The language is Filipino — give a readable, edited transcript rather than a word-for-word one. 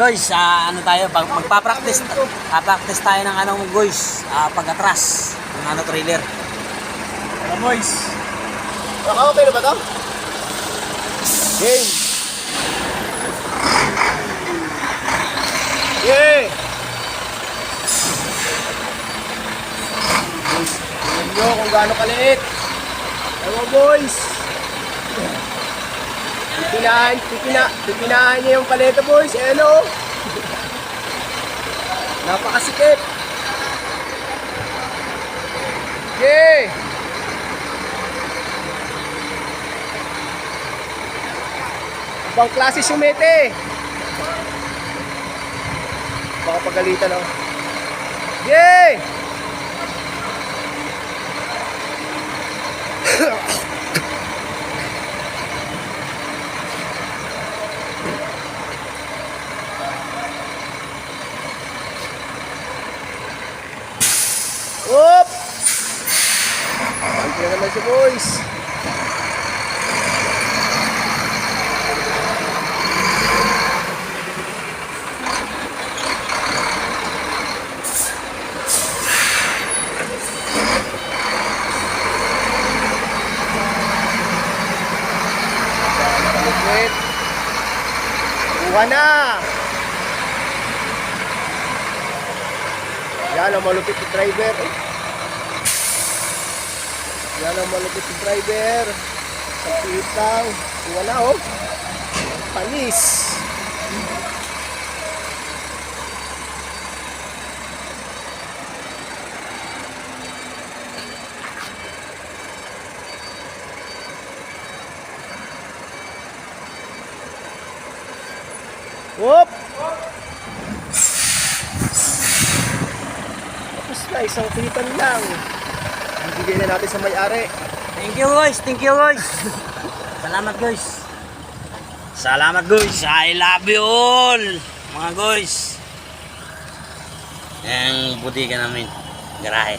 Guys, ano tayo, magpa-practice tayo ng anong guys, pag-atras ng ano trailer. Boys. Okay na ba to? Game. Yeah. Tingnan nyo kung gaano kaliit. Ewan boys. Pipinahan niya yung paleta boys. Ayan o. Napakasikip. Yeah. Ibang klase sumete. Baka pagalitan ako. Yay! Whoop! Pagkira naman si boys. Kuha na! Yan ang malupit yung driver. Yan ang malupit yung driver. Sa pitang. Kuha na oh. Panis. Whoop! Tapos na, isang pitan lang. Bigay na natin sa may-ari. Thank you guys, thank you guys. Salamat guys. Salamat guys, I love you all. Mga guys. Yang buti ka namin. Garahe.